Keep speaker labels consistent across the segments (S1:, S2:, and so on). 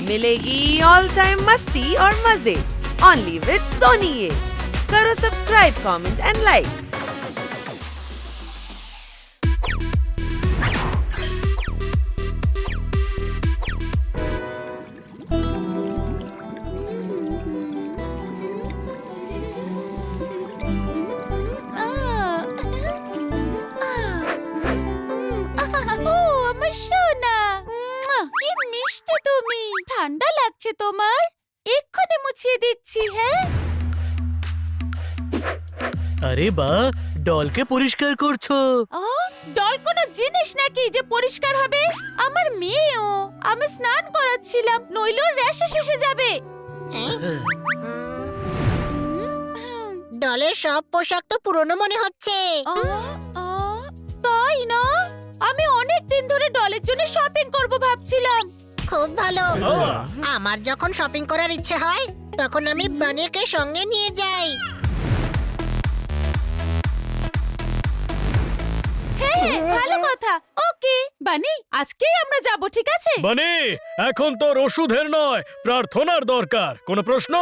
S1: मिलेगी all time मस्ती और मजे ओनली विद सोनी ये। करो सब्सक्राइब, कमेंट एंड लाइक।
S2: ঠান্ডা লাগছে তোমার? এক্ষুনি মুছিয়ে দিচ্ছি। হ্যাঁ,
S3: আরে বাহ, ডলকে পরিষ্কার করছো।
S2: ডল কোনো জিনিস নাকি যে পরিষ্কার হবে? আমার মেয়েও। আমি স্নান করাচ্ছিলাম, নইলে ওর র্যাশ এসে যাবে।
S4: ডলের সব পোশাক তো পুরনো মনে হচ্ছে।
S2: তাই না? আমি অনেক দিন ধরে ডলের জন্য শপিং করব ভাবছিলাম।
S4: খুব ভালো। আমার যখন শপিং করার ইচ্ছে হয় তখন আমি বানিকে সঙ্গে নিয়ে যাই।
S2: হ্যাঁ, ভালো কথা। ওকে বানি, আজকেই আমরা যাব, ঠিক আছে?
S3: বানি, এখন তোর ওষুধের নয়, প্রার্থনার দরকার। কোনো প্রশ্ন?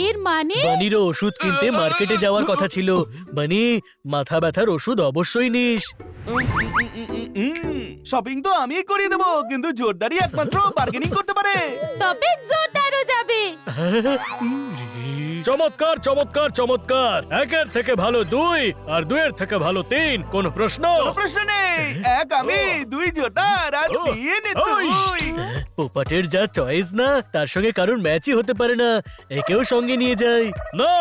S2: এর মানে
S3: বানির ওষুধ কিনতে মার্কেটে যাওয়ার কথা ছিল। বানি, মাথা ব্যথার ওষুধ অবশ্যই নিস।
S5: শপিং তো আমিই করিয়ে দেবো, কিন্তু জোরদারই একমাত্র বার্গেনিং করতে পারে।
S2: তবে জোরদারও যাবে।
S3: চমৎকার চমৎকার চমৎকার। একের থেকে ভালো 2 আর 2-এর থেকে ভালো 3। কোন প্রশ্ন?
S5: কোনো প্রশ্ন নেই। এক আমি, 2 জোরদার আর 3 তুই।
S3: পোপাটের যা চয়েস না, তার সঙ্গে কারোর ম্যাচই হতে পারে না। একেও সঙ্গে নিয়ে যাই না।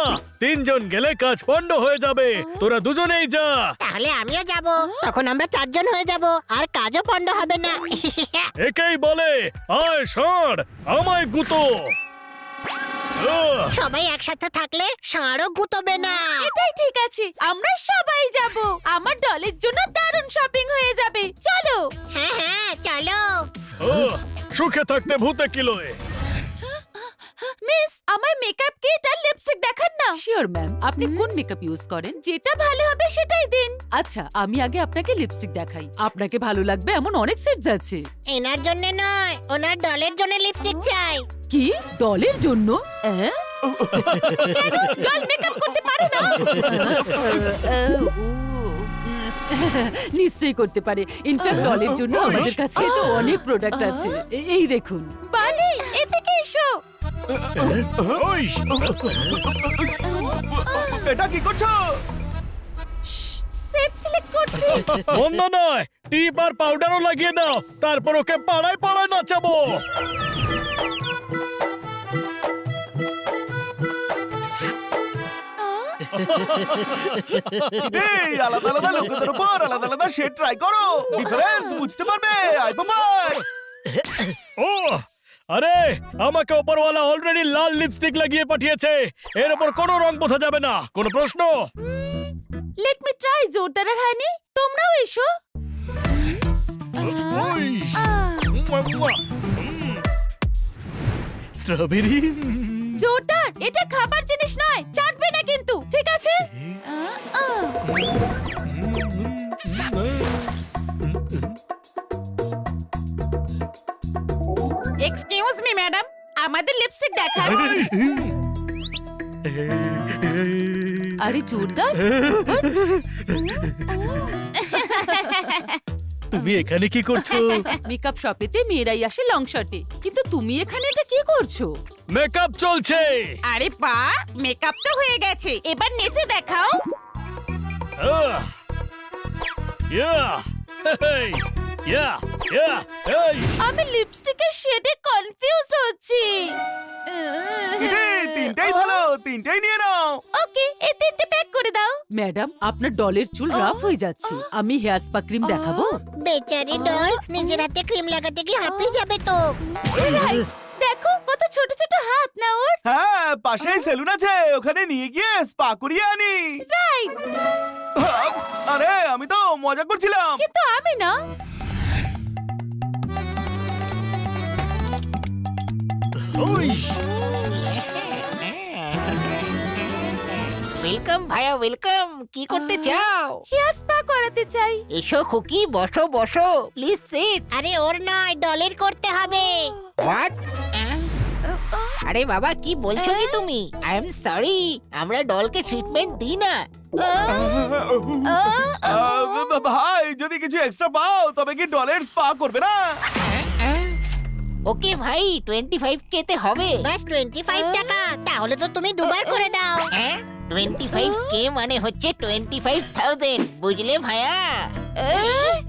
S3: 3 জন গেলে কাজ পণ্ড হয়ে যাবে। তোরা দুজনেই যা।
S4: তাহলে আমিও যাব, তখন আমরা 4 জন হয়ে যাব আর কাজও পণ্ড হবে না।
S3: একেই বলে আয় ষাঁড়, আমায় গুতো।
S4: সবাই একসাথে থাকলে ষাঁড়ও গুতবে না।
S2: এটাই ঠিক আছে, আমরা সবাই যাব। আমার ডলের জন্য দারুণ শপিং হয়ে যাবে। চলো।
S4: হ্যাঁ হ্যাঁ, চলো।
S3: সুখে থাকতে ভূতে কিলোয়।
S2: মিস, আমার মেকআপ কিট আর লিপস্টিক দেখান না।
S6: শিওর ম্যাম, আপনি কোন মেকআপ ইউজ করেন?
S2: যেটা ভালো হবে সেটাই দিন।
S6: আচ্ছা, আমি আগে আপনাকে লিপস্টিক দেখাই। আপনাকে ভালো লাগবে এমন অনেক সেটস আছে।
S4: এনার জন্য নয়, ওনার ডলের জন্য লিপস্টিক চাই।
S6: কি ডলের জন্য?
S2: কেন ডল মেকআপ করতে পারে না?
S6: নিশ্চয়ই করতে পারে। ইনফ্যাক্ট ডলের জন্য আমাদের কাছে তো অনেক প্রোডাক্ট আছে। এই দেখুন।
S2: বানি, এদিকে এসো।
S5: এটা কি করছো?
S2: সেট সিলেক্ট করছি।
S3: বন্ধ নয়, টিপ আর পাউডারও লাগিয়ে দাও। তারপর ওকে পাড়ায় পাড়ায় নাচাবো।
S5: এই আলাদা আলাদা লোকেদের উপর আলাদা আলাদা শেড ট্রাই করো, ডিফারেন্স বুঝতে পারবে। আই পামার।
S3: ও আরে, আমাকে ওপরওয়ালা অলরেডি লাল লিপস্টিক লাগিয়ে পাঠিয়েছে। এর উপর কোনো রং বোঝা যাবে না। কোনো প্রশ্ন?
S2: Let me try. জোরদার আর হানি, তোমরাও এসো।
S3: স্ট্রবেরি।
S2: জোরদার, এটা খাবার জিনিস নয়, চাটবে না কিন্তু, ঠিক আছে? এক্সকিউজ মি ম্যাডাম, আমাদের লিপস্টিক দেখান।
S6: আরে জোরদার,
S3: তুমি এখানে কি করছো?
S6: মেকআপ শপেতে মেয়েরাই আসে লং শটে, কিন্তু তুমি এখানে এটা কি করছো?
S3: মেকআপ চলছে।
S2: আরে পা, মেকআপ তো হয়ে গেছে, এবার নেচে দেখাও। আমি লিপস্টিকের শেডে কনফিউজ হচ্ছি।
S5: তিনটেই ভালো, তিনটেই নিয়ে নাও।
S2: ওকে, এই তিনটে প্যাক করে দাও।
S6: ম্যাডাম, আপনার ডলের চুল রাফ হয়ে যাচ্ছে। আমি হেয়ার স্পা ক্রিম দেখাবো?
S4: বেচারি ডল নিজের হাতে ক্রিম লাগাতে কি হাঁপিয়ে যাবে তো।
S2: দেখো কত ছোট ছোট হাত না ওর।
S5: হ্যাঁ, পাশেই সেলুন আছে, ওখানে নিয়ে গিয়ে স্পা করিয়ে আনি।
S2: রাইট।
S5: আরে আমি তো মজা করছিলাম।
S2: কিন্তু আমি না।
S4: ওয়েলকাম ভাইয়া, ওয়েলকাম। কি করতে চাও?
S2: হেয়ার স্পা করাতে চাই।
S4: এসো খুকি, বসো বসো, প্লিজ সিট। আরে ওর নয়, ডলের করতে হবে। আরে বাবা কি বলছো কি তুমি? আই এম সরি, আমরা ডলকে ট্রিটমেন্ট দিই না।
S5: ভাই যদি কিছু এক্সট্রা পাও তবে কি ডলের স্পা করবে না?
S4: ওকে ভাই 25K তে হবে। বাস 25 টাকা, তাহলে তো তুমি দুবার করে দাও। 25K মানে হচ্ছে 25,000, বুঝলে ভাইয়া?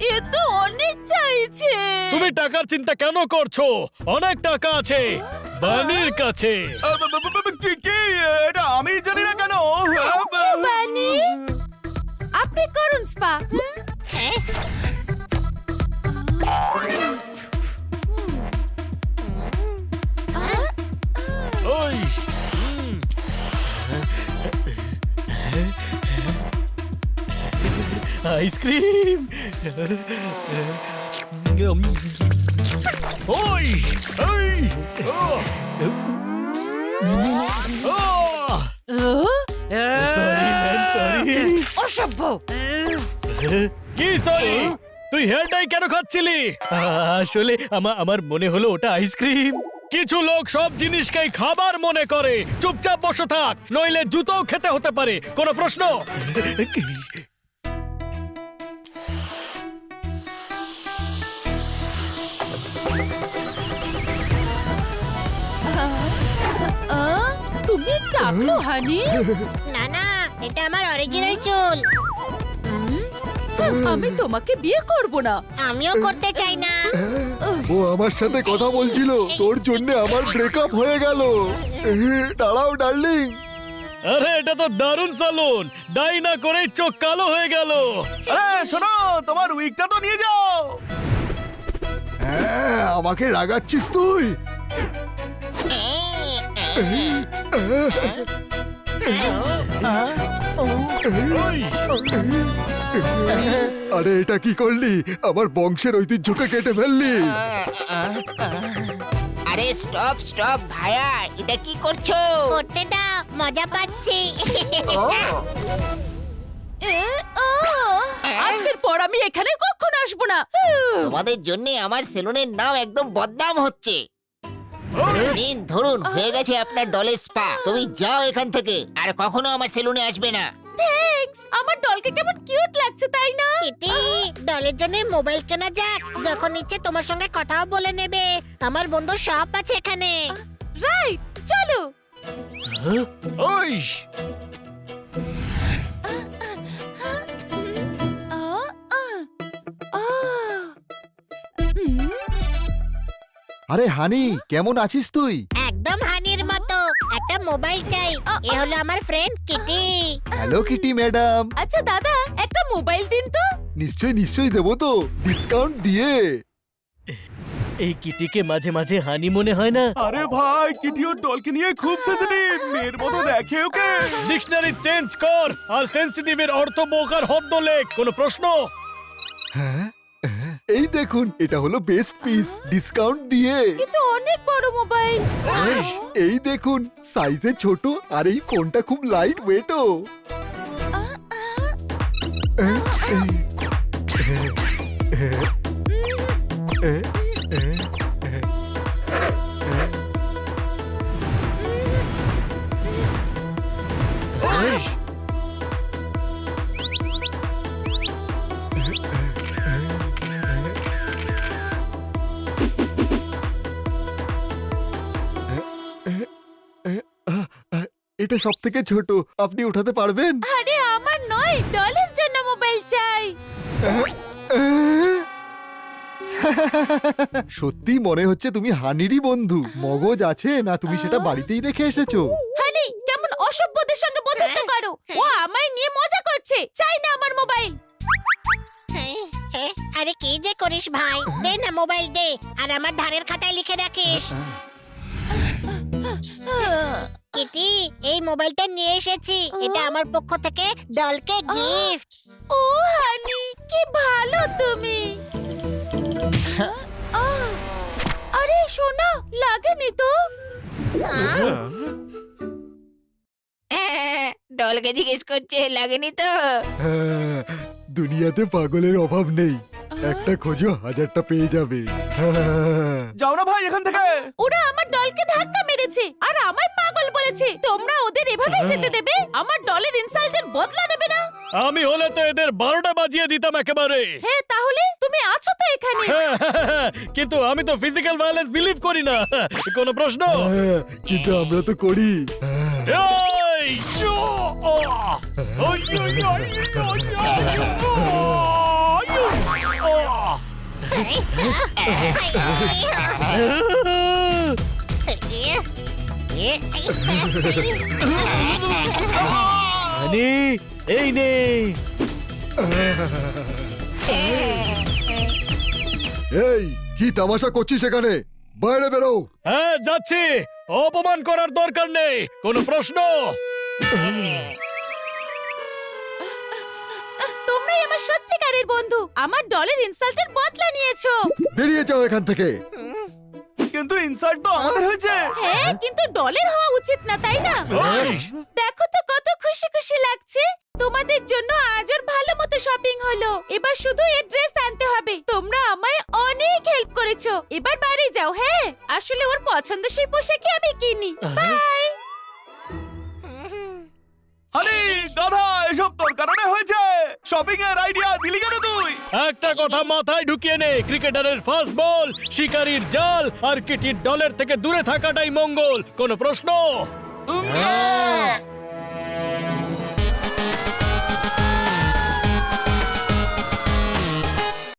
S2: এ তো অনেক চাইছে।
S3: তুমি টাকার চিন্তা কেন করছো? অনেক টাকা আছে বানির কাছে।
S5: কি এটা আমি জানি না কেন।
S2: বানি, আপনি করুন স্পা।
S3: ওই আইসক্রিম। ওই ওই সরি ম্যাম, সরি।
S6: অসভ্য।
S3: কি সরি? তুই হেয়ার ডাই কেন খাচ্ছিলি? আসলে আমার মনে হলো ওটা আইসক্রিম। কিছু লোক সব জিনিসকেই খাবার মনে করে। চুপচাপ বসে থাক, নইলে জুতোও খেতে হতে পারে। কোনো প্রশ্ন?
S2: তুমি টাকলো হানি?
S4: না না, এটা আমার অরিজিনাল চুল।
S2: আমি তোমাকে বিয়ে করব না।
S4: আমিও করতে চাই না।
S7: ও আমার সাথে কথা বলছিল, তোর জন্য আমার ব্রেকআপ হয়ে গেল। দাঁড়াও ডার্লিং।
S3: আরে এটা তো দারুণ সালুন, ডাই না করেই চোখ কালো হয়ে গেল।
S5: আরে শোনো, তোমার উইকটা তো নিয়ে যাও।
S7: হ্যাঁ, আমাকে রাগাচ্ছিস তুই? আরে এটা কি করলি? আমার বংশের ঐতিহ্যকে কেটে ফেললি।
S4: আরে স্টপ স্টপ ভাইয়া, এটা কি করছো? করতে দাও, মজা পাচ্ছি।
S2: আজকের পর আমি এখানে কখনো আসবো না।
S4: তোমাদের জন্য আমার সেলুনের নাম একদম বদনাম হচ্ছে। নিন ধরুন, হয়ে গেছে আপনার ডলের স্পা। তুমি যাও এখান থেকে, আর কখনো আমার সেলুনে আসবে না।
S2: থ্যাঙ্কস। আমার ডলকে কেমন কিউট লাগছে, তাই না?
S4: কিটি, ডলের জন্য মোবাইল কেনা যাক। যখন ইচ্ছে তোমার সঙ্গে কথাও বলে নেবে। আমার বন্ধুর শপ আছে এখানে।
S2: রাইট, চলো।
S3: ওই
S7: আরে হানি, কেমন আছিস তুই?
S4: একদম হানির মতো। একটা মোবাইল চাই। এ হলো আমার friend Kitty.
S7: Hello Kitty madam.
S2: আচ্ছা দাদা, একটা মোবাইল দিন তো।
S7: নিশ্চয়ই নিশ্চয়ই দেবো তো, ডিসকাউন্ট দিয়ে।
S3: এই কিটিকে মাঝে মাঝে হানি মনে হয় না?
S5: আরে ভাই, কিটি ওর ডলকে নিয়ে খুব সেনসিটিভ। মেয়ের মতো দেখে ওকে।
S3: ডিকশনারি চেঞ্জ কর, আর সেনসিটিভের অর্থ বোকার হদ্দ লেখ। কোনো প্রশ্ন?
S7: হ্যাঁ, এই দেখুন, এটা হলো বেস্ট পিস, ডিসকাউন্ট দিয়ে।
S2: কিন্তু অনেক বড় মোবাইল।
S7: এই দেখুন, সাইজে ছোট, আর এই ফোনটা খুব লাইট ওয়েটও। এটা সব থেকে ছোট, আপনি উঠাতে পারবেন?
S2: আরে আমার নয়, ডলের জন্য মোবাইল চাই।
S7: সত্যি মনে হচ্ছে তুমি হানিরই বন্ধু। মগজ আছে না, তুমি সেটা বাড়িতেই রেখে এসেছো?
S2: হানি, কেমন অসভ্যদের সঙ্গে বন্ধুত্ব করো। ও আমায় নিয়ে মজা করছে, চাই না আমার মোবাইল।
S4: আরে কি যে করিস ভাই, দে না মোবাইল দে, আর আমার ধারের খাতায় লিখে রাখিস। কিটি, এই মোবাইলটা নিয়ে এসেছি। এটা আমার পক্ষ থেকে ডলকে গিফট।
S2: ও হানি, কি ভালো তুমি। আরে শোনো, লাগেনি তো?
S4: ডলকে জিজ্ঞেস করছে লাগেনি তো।
S7: হ্যাঁ, দুনিয়াতে পাগলের অভাব নেই। একটা খোঁজো, হাজারটা পেয়ে যাবে। হ্যাঁ।
S5: যাও না ভাই এখান থেকে।
S2: ওরা আমার ডলকে ধাক্কা মেরেছে আর আমায় পাগল বলেছে। তোমরা ওদের এভাবে যেতে দেবে? আমার ডলের ইনসাল্টের বদলা নেবে না?
S3: আমি হলে তো এদের 12টা বাজিয়ে দিতাম একেবারে।
S2: হ্যাঁ, তাহলে তুমি আছো তো এখানে।
S3: কিন্তু আমি তো ফিজিক্যাল ভায়োলেন্স বিলিভ করি না। কোনো প্রশ্ন?
S7: হ্যাঁ, কিন্তু আমরা তো করি।
S3: এই, ইয়ো, আহ, ওই, ওই, ওই, ওই, ওই, আহ। হানি, এই নে।
S7: এই কি তামাশা করছিস এখানে? বাইরে বেরো।
S3: হ্যাঁ, যাচ্ছি। অপমান করার দরকার নেই। কোনো প্রশ্ন?
S2: তোমরাই আমার সত্যিকারের বন্ধু। আমার ডলের ইনসাল্টের বদলা নিয়েছো।
S7: বেরিয়ে যাও এখান থেকে।
S5: কিন্তু ইনসাল্ট তো আমাদের হয়েছে।
S2: হ্যাঁ, কিন্তু ডলের হওয়া উচিত না, তাই না?
S3: ওই,
S2: দেখো তো কত খুশি খুশি লাগছে। তোমাদের জন্য আজ ওর ভালো মতো শপিং হলো। এবার শুধু এর ড্রেস আনতে হবে। তোমরা আমায় অনেক হেল্প করেছো। এবার বাড়ি যাও। হ্যাঁ, আসলে ওর পছন্দসই পোশাকই আমি কিনি। বাই।
S5: আরে গাধা, এসব তোর কারণে হয়েছে। শপিং এর আইডিয়া দিলি কেন তুই?
S3: একটা কথা মাথায় ঢুকিয়ে নে, ক্রিকেটারের ফাস্ট বল, শিকারীর জাল আর কিটির ডলের থেকে দূরে থাকাটাই মঙ্গল। কোনো প্রশ্ন?